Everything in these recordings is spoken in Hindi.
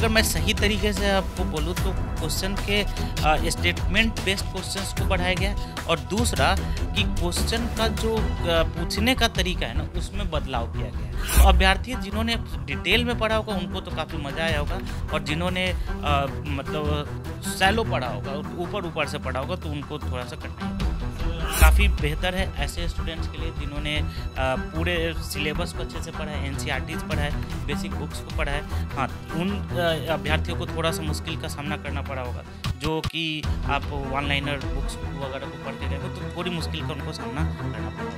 अगर मैं सही तरीके से आपको बोलूँ तो क्वेश्चन के स्टेटमेंट बेस्ड क्वेश्चंस को बढ़ाया गया है और दूसरा कि क्वेश्चन का जो पूछने का तरीका है ना उसमें बदलाव किया गया है। तो अभ्यर्थी जिन्होंने डिटेल में पढ़ा होगा उनको तो काफ़ी मज़ा आया होगा और जिन्होंने मतलब सैलो पढ़ा होगा ऊपर ऊपर से पढ़ा होगा तो उनको थोड़ा सा कठिनाई होगा। काफ़ी बेहतर है ऐसे स्टूडेंट्स के लिए जिन्होंने पूरे सिलेबस को अच्छे से पढ़ा है, एनसीईआरटीज़ पढ़ा है, बेसिक बुक्स को पढ़ा है। हाँ, उन अभ्यर्थियों को थोड़ा सा मुश्किल का सामना करना पड़ा होगा जो कि आप वन लाइनर बुक्स वगैरह को पढ़ के गए हो तो थोड़ी मुश्किल का उनको सामना करना पड़ा।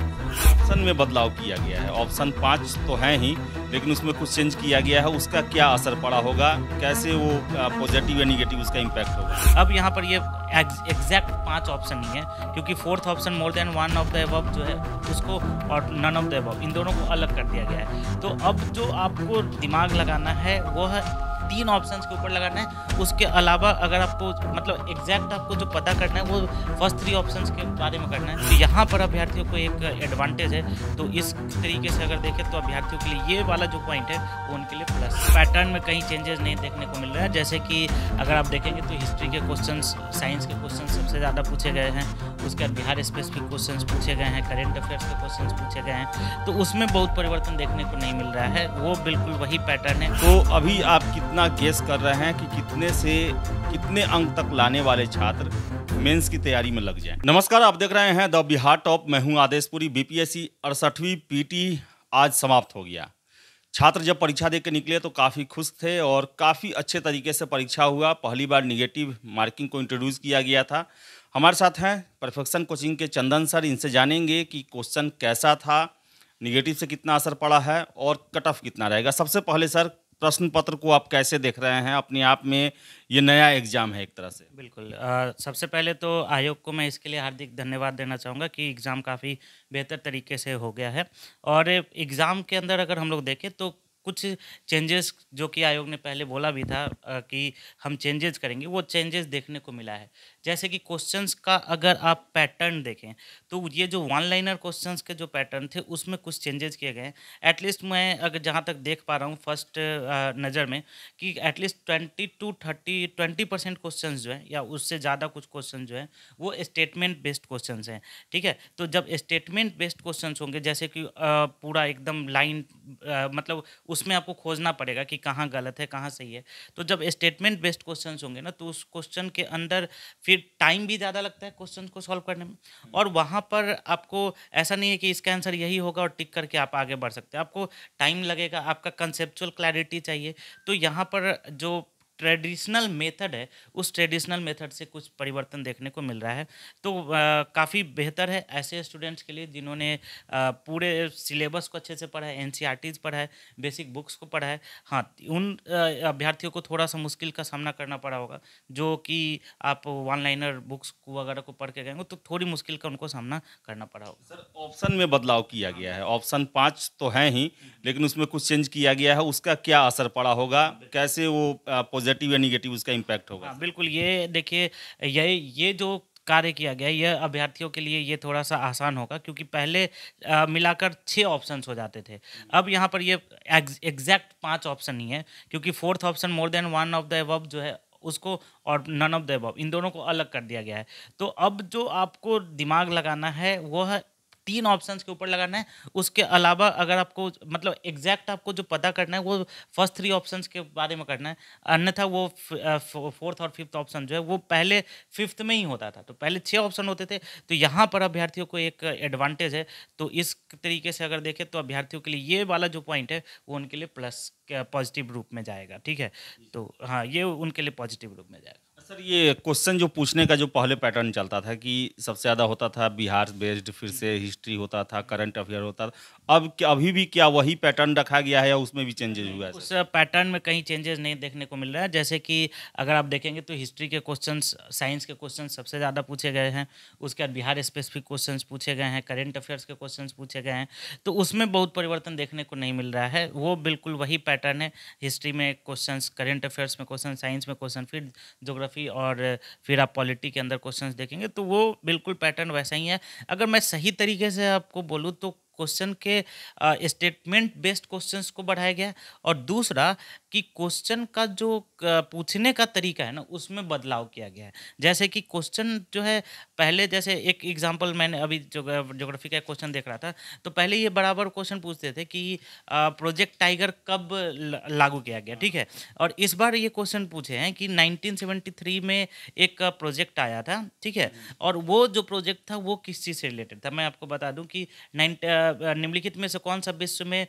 ऑप्शन में बदलाव किया गया है। ऑप्शन 5 तो हैं ही, लेकिन उसमें कुछ चेंज किया गया है। उसका क्या असर पड़ा होगा, कैसे वो पॉजिटिव या निगेटिव उसका इम्पैक्ट होगा? अब यहाँ पर ये एग्जैक्ट 5 ऑप्शन नहीं है क्योंकि fourth option more than one of the above जो है उसको और नन ऑफ द अबव इन दोनों को अलग कर दिया गया है। तो अब जो आपको दिमाग लगाना है वो है 3 ऑप्शंस के ऊपर लगाना है। उसके अलावा अगर आपको मतलब एग्जैक्ट आपको जो पता करना है वो फर्स्ट 3 ऑप्शंस के बारे में करना है। तो यहाँ पर अभ्यर्थियों को एक एडवांटेज है। तो इस तरीके से अगर देखें तो अभ्यर्थियों के लिए ये वाला जो पॉइंट है वो उनके लिए प्लस। पैटर्न में कहीं चेंजेस नहीं देखने को मिल रहा है। जैसे कि अगर आप देखेंगे तो हिस्ट्री के क्वेश्चन, साइंस के क्वेश्चन सबसे ज़्यादा पूछे गए हैं। उसके बाद बिहार स्पेसिफिक क्वेश्चन पूछे गए हैं, करेंट अफेयर्स के क्वेश्चन पूछे गए हैं। तो उसमें बहुत परिवर्तन देखने को नहीं मिल रहा है, वो बिल्कुल वही पैटर्न है। तो अभी आप कितना गेस कर रहे हैं कि कितने से कितने अंक तक लाने वाले छात्र मेंस की तैयारी में लग जाएं? नमस्कार, आप देख रहे हैं द बिहार टॉप। मैं हूं आदेशपुरी। बीपीएससी 68वीं पीटी आज समाप्त हो गया। छात्र जब परीक्षा दे के निकले तो काफ़ी खुश थे और काफ़ी अच्छे तरीके से परीक्षा हुआ। पहली बार निगेटिव मार्किंग को इंट्रोड्यूस किया गया था। हमारे साथ हैं परफेक्शन कोचिंग के चंदन सर। इनसे जानेंगे कि क्वेश्चन कैसा था, निगेटिव से कितना असर पड़ा है और कट ऑफ कितना रहेगा। सबसे पहले सर, प्रश्न पत्र को आप कैसे देख रहे हैं? अपने आप में ये नया एग्जाम है एक तरह से। बिल्कुल। सबसे पहले तो आयोग को मैं इसके लिए हार्दिक धन्यवाद देना चाहूँगा कि एग्ज़ाम काफ़ी बेहतर तरीके से हो गया है। और एग्ज़ाम के अंदर अगर हम लोग देखें तो कुछ चेंजेस जो कि आयोग ने पहले बोला भी था कि हम चेंजेस करेंगे, वो चेंजेस देखने को मिला है। जैसे कि क्वेश्चंस का अगर आप पैटर्न देखें तो ये जो वन लाइनर क्वेश्चंस के जो पैटर्न थे उसमें कुछ चेंजेस किए गए हैं। एटलीस्ट मैं अगर जहाँ तक देख पा रहा हूँ फर्स्ट नज़र में कि एटलीस्ट 20% क्वेश्चंस जो हैं या उससे ज़्यादा कुछ क्वेश्चन जो हैं वो स्टेटमेंट बेस्ड क्वेश्चंस हैं। ठीक है, तो जब स्टेटमेंट बेस्ड क्वेश्चंस होंगे जैसे कि पूरा एकदम लाइन मतलब उसमें आपको खोजना पड़ेगा कि कहाँ गलत है कहाँ सही है। तो जब स्टेटमेंट बेस्ड क्वेश्चंस होंगे ना तो उस क्वेश्चन के अंदर फिर टाइम भी ज़्यादा लगता है क्वेश्चन को सॉल्व करने में। और वहाँ पर आपको ऐसा नहीं है कि इसका आंसर यही होगा और टिक करके आप आगे बढ़ सकते हैं। आपको टाइम लगेगा, आपका कंसेप्चुअल क्लैरिटी चाहिए। तो यहाँ पर जो ट्रेडिशनल मेथड है उस ट्रेडिशनल मेथड से कुछ परिवर्तन देखने को मिल रहा है। तो काफ़ी बेहतर है ऐसे स्टूडेंट्स के लिए जिन्होंने पूरे सिलेबस को अच्छे से पढ़ा है, एनसीईआरटीज़ पढ़ा है, बेसिक बुक्स को पढ़ा है। हाँ, उन अभ्यर्थियों को थोड़ा सा मुश्किल का सामना करना पड़ा होगा जो कि आप वन लाइनर बुक्स वगैरह को पढ़ के गए हो तो थोड़ी मुश्किल का उनको सामना करना पड़ा होगा। सर, ऑप्शन में बदलाव किया गया है। ऑप्शन 5 तो हैं ही, लेकिन उसमें कुछ चेंज किया गया है। उसका क्या असर पड़ा होगा, कैसे वो पॉजिटिव या निगेटिव उसका इम्पैक्ट होगा? हाँ, बिल्कुल। ये देखिए, ये जो कार्य किया गया है, ये अभ्यर्थियों के लिए ये थोड़ा-सा आसान होगा क्योंकि पहले मिलाकर 6 ऑप्शंस हो जाते थे। अब यहाँ पर ये एग्ज़ैक्ट 5 ऑप्शन नहीं है क्योंकि fourth option more than one of the above जो है उसको और नन ऑफ द अबव इन दोनों को अलग कर दिया गया है। तो अब जो आपको दिमाग लगाना है वो है 3 ऑप्शंस के ऊपर लगाना है। उसके अलावा अगर आपको मतलब एग्जैक्ट आपको जो पता करना है वो फर्स्ट 3 ऑप्शंस के बारे में करना है। अन्यथा वो फोर्थ और फिफ्थ ऑप्शन जो है वो पहले फिफ्थ में ही होता था। तो पहले 6 ऑप्शन होते थे। तो यहाँ पर अभ्यर्थियों को एक एडवांटेज है। तो इस तरीके से अगर देखें तो अभ्यर्थियों के लिए ये वाला जो पॉइंट है वो उनके लिए प्लस पॉजिटिव रूप में जाएगा। ठीक है, तो हाँ, ये उनके लिए पॉजिटिव रूप में जाएगा। सर, ये क्वेश्चन जो पूछने का जो पहले पैटर्न चलता था कि सबसे ज़्यादा होता था बिहार बेस्ड, फिर से हिस्ट्री होता था, करंट अफेयर होता था, अब क्या अभी भी क्या वही पैटर्न रखा गया है या उसमें भी चेंजेस हुआ है? उस पैटर्न में कहीं चेंजेस नहीं देखने को मिल रहा है। जैसे कि अगर आप देखेंगे तो हिस्ट्री के क्वेश्चंस, साइंस के क्वेश्चंस सबसे ज़्यादा पूछे गए हैं। उसके बाद बिहार स्पेसिफिक क्वेश्चंस पूछे गए हैं, करंट अफेयर्स के क्वेश्चंस पूछे गए हैं। तो उसमें बहुत परिवर्तन देखने को नहीं मिल रहा है। वो बिल्कुल वही पैटर्न है। हिस्ट्री में क्वेश्चंस, करंट अफेयर्स में क्वेश्चन, साइंस में क्वेश्चन, फिर ज्योग्राफी और फिर आप पॉलिटी के अंदर क्वेश्चंस देखेंगे तो वो बिल्कुल पैटर्न वैसा ही है। अगर मैं सही तरीके से आपको बोलूँ तो क्वेश्चन के स्टेटमेंट बेस्ड क्वेश्चंस को बढ़ाया गया है और दूसरा कि क्वेश्चन का जो पूछने का तरीका है ना उसमें बदलाव किया गया है। जैसे कि क्वेश्चन जो है पहले जैसे एक एग्जांपल मैंने अभी ज्योग्राफी का क्वेश्चन देख रहा था, तो पहले ये बराबर क्वेश्चन पूछते थे कि प्रोजेक्ट टाइगर कब लागू किया गया, ठीक है? और इस बार ये क्वेश्चन पूछे हैं कि 1973 में एक प्रोजेक्ट आया था, ठीक है? और वो जो प्रोजेक्ट था वो किस चीज़ से रिलेटेड था? मैं आपको बता दूं कि निम्नलिखित में से कौन सा विश्व में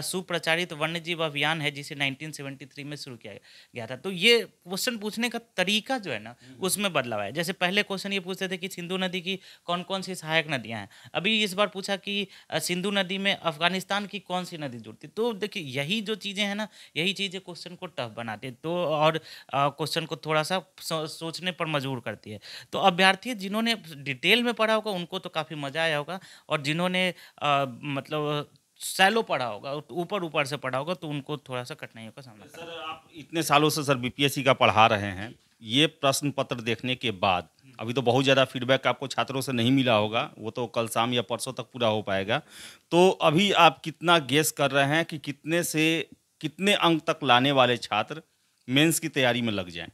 सुप्रचारित वन्यजीव अभियान है जिसे 1973 में शुरू किया गया था। तो ये क्वेश्चन पूछने का तरीका जो है ना उसमें बदलाव है। जैसे पहले क्वेश्चन ये पूछते थे कि सिंधु नदी की कौन कौन सी सहायक नदियां हैं, अभी इस बार पूछा कि सिंधु नदी में अफगानिस्तान की कौन सी नदी जुड़ती। तो देखिए यही जो चीज़ें हैं ना यही चीज़ें क्वेश्चन को टफ बनाती है, तो और क्वेश्चन को थोड़ा सा सोचने पर मजबूर करती है। तो अभ्यर्थी जिन्होंने डिटेल में पढ़ा होगा उनको तो काफ़ी मज़ा आया होगा, और जिन्होंने मतलब शैलो पढ़ा होगा, ऊपर-ऊपर से पढ़ा होगा, तो उनको थोड़ा-सा कठिनाइयों का सामना करना सर आप इतने सालों से सर बीपीएससी का पढ़ा रहे हैं, ये प्रश्न पत्र देखने के बाद अभी तो बहुत ज़्यादा फीडबैक आपको छात्रों से नहीं मिला होगा, वो तो कल शाम या परसों तक पूरा हो पाएगा। तो अभी आप कितना गेस कर रहे हैं कि कितने से कितने अंक तक लाने वाले छात्र मेंस की तैयारी में लग जाएँ?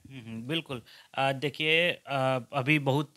बिल्कुल। देखिए अभी बहुत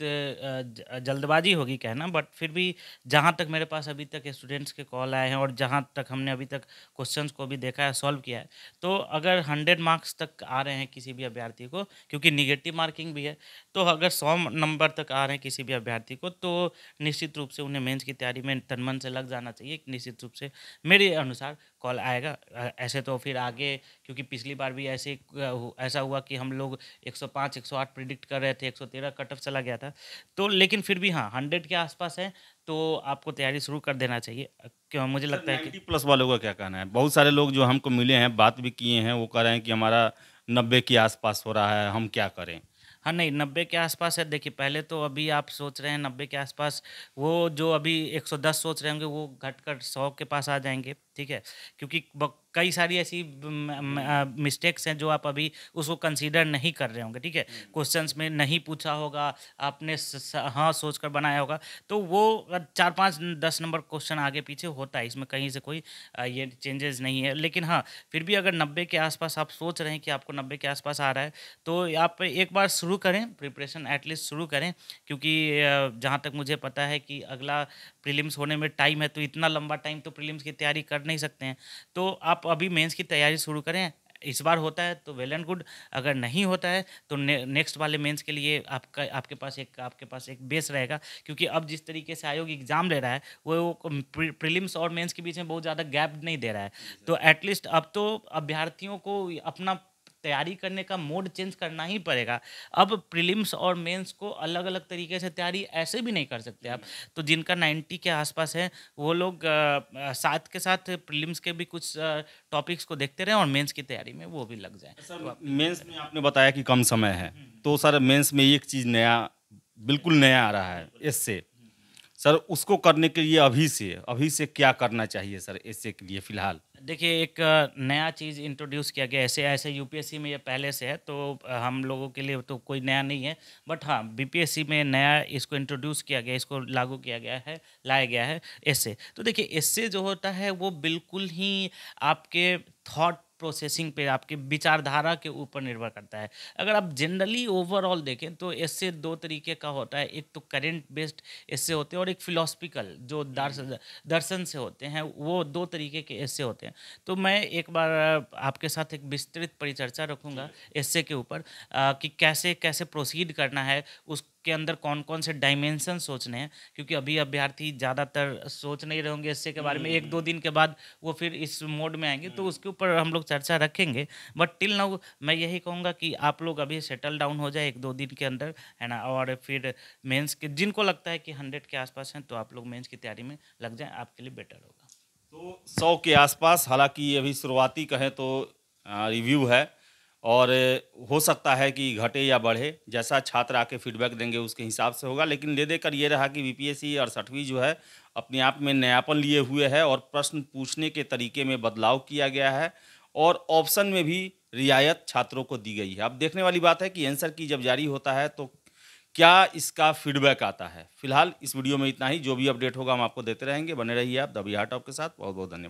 जल्दबाजी होगी कहना, बट फिर भी जहाँ तक मेरे पास अभी तक स्टूडेंट्स के कॉल आए हैं और जहाँ तक हमने अभी तक क्वेश्चंस को भी देखा है, सॉल्व किया है, तो अगर 100 मार्क्स तक आ रहे हैं किसी भी अभ्यर्थी को, क्योंकि नेगेटिव मार्किंग भी है, तो अगर 100 नंबर तक आ रहे हैं किसी भी अभ्यर्थी को, तो निश्चित रूप से उन्हें मेंस की तैयारी में तन-मन से लग जाना चाहिए। निश्चित रूप से मेरे अनुसार कॉल आएगा। ऐसे तो फिर आगे, क्योंकि पिछली बार भी ऐसा हुआ कि हम लोग 105 108 प्रिडिक्ट कर रहे थे, 113 कट ऑफ चला गया था। तो लेकिन फिर भी हाँ, 100 के आसपास है, तो आपको तैयारी शुरू कर देना चाहिए। क्यों मुझे सर लगता है कि 90 प्लस वालों का क्या कहना है? बहुत सारे लोग जो हमको मिले हैं, बात भी किए हैं, वो कह रहे हैं कि हमारा 90 के आसपास हो रहा है, हम क्या करें? हाँ, नहीं 90 के आसपास है। देखिए पहले तो अभी आप सोच रहे हैं 90 के आसपास, वो जो अभी 110 सोच रहे होंगे वो घटकर 100 के पास आ जाएँगे, ठीक है? क्योंकि कई सारी ऐसी मिस्टेक्स हैं जो आप अभी उसको कंसीडर नहीं कर रहे होंगे, ठीक है? क्वेश्चंस में नहीं पूछा होगा, आपने हाँ सोचकर बनाया होगा, तो वो 4-5 10 नंबर क्वेश्चन आगे पीछे होता है, इसमें कहीं से कोई ये चेंजेस नहीं है। लेकिन हाँ, फिर भी अगर 90 के आसपास आप सोच रहे हैं कि आपको 90 के आसपास आ रहा है, तो आप एक बार शुरू करें, प्रिपरेशन एटलीस्ट शुरू करें, क्योंकि जहाँ तक मुझे पता है कि अगला प्रीलिम्स होने में टाइम है, तो इतना लंबा टाइम तो प्रीलिम्स की तैयारी कर नहीं सकते हैं। तो आप अभी मेंस की तैयारी शुरू करें। इस बार होता है तो वेल एंड गुड, अगर नहीं होता है तो नेक्स्ट वाले मेंस के लिए आपके पास एक बेस रहेगा, क्योंकि अब जिस तरीके से आयोग एग्ज़ाम ले रहा है वो प्रीलिम्स और मेंस के बीच में बहुत ज़्यादा गैप नहीं दे रहा है। तो एटलीस्ट अब तो अभ्यर्थियों को अपना तैयारी करने का मोड चेंज करना ही पड़ेगा। अब प्रीलिम्स और मेंस को अलग-अलग तरीके से तैयारी ऐसे भी नहीं कर सकते आप। तो जिनका 90 के आसपास है वो लोग साथ के साथ प्रीलिम्स के भी कुछ टॉपिक्स को देखते रहें और मेंस की तैयारी में वो भी लग जाएँ। तो सर आप मेंस में आपने बताया कि कम समय है, तो सर मेंस में एक चीज़ नया बिल्कुल नया आ रहा है, एस्से। सर उसको करने के लिए अभी से क्या करना चाहिए सर एस्से के लिए फ़िलहाल? देखिए एक नया चीज़ इंट्रोड्यूस किया गया है, ऐसे ऐसे यूपीएससी में ये पहले से है, तो हम लोगों के लिए तो कोई नया नहीं है, बट हाँ बीपीएससी में नया इसको इंट्रोड्यूस किया गया, इसको लागू किया गया है, लाया गया है एस्से। तो देखिए एस्से जो होता है वो बिल्कुल ही आपके थॉट प्रोसेसिंग पे, आपके विचारधारा के ऊपर निर्भर करता है। अगर आप जनरली ओवरऑल देखें तो एस्से दो तरीके का होता है, एक तो करेंट बेस्ड एस्से होते हैं और एक फिलोसफिकल जो दर्शन से होते हैं, वो दो तरीके के एस्से होते हैं। तो मैं एक बार आपके साथ एक विस्तृत परिचर्चा रखूँगा एस्से के ऊपर, कि कैसे कैसे प्रोसीड करना है, उसके अंदर कौन-कौन से डायमेंशन सोचने हैं, क्योंकि अभी अभ्यर्थी ज़्यादातर सोच नहीं रहे होंगे एस्से के बारे में, 1-2 दिन के बाद वो फिर इस मोड में आएँगे, तो उसके ऊपर हम लोग चर्चा रखेंगे। बट टिल नाउ मैं यही कहूँगा कि आप लोग अभी सेटल डाउन हो जाए 1-2 दिन के अंदर, है ना? और फिर मेंस के जिनको लगता है कि 100 के आसपास हैं, तो आप लोग मेंस की तैयारी में लग जाएँ, आपके लिए बेटर होगा। तो 100 के आसपास, हालाँकि ये अभी शुरुआती कहें तो रिव्यू है और हो सकता है कि घटे या बढ़े, जैसा छात्र आके फीडबैक देंगे उसके हिसाब से होगा। लेकिन ले देकर ये रहा कि बीपीएससी 68वीं जो है अपने आप में नयापन लिए हुए है और प्रश्न पूछने के तरीके में बदलाव किया गया है और ऑप्शन में भी रियायत छात्रों को दी गई है। अब देखने वाली बात है कि आंसर की जब जारी होता है तो क्या इसका फीडबैक आता है। फिलहाल इस वीडियो में इतना ही। जो भी अपडेट होगा हम आपको देते रहेंगे। बने रहिए आप द बिहार टॉप के साथ। बहुत बहुत धन्यवाद।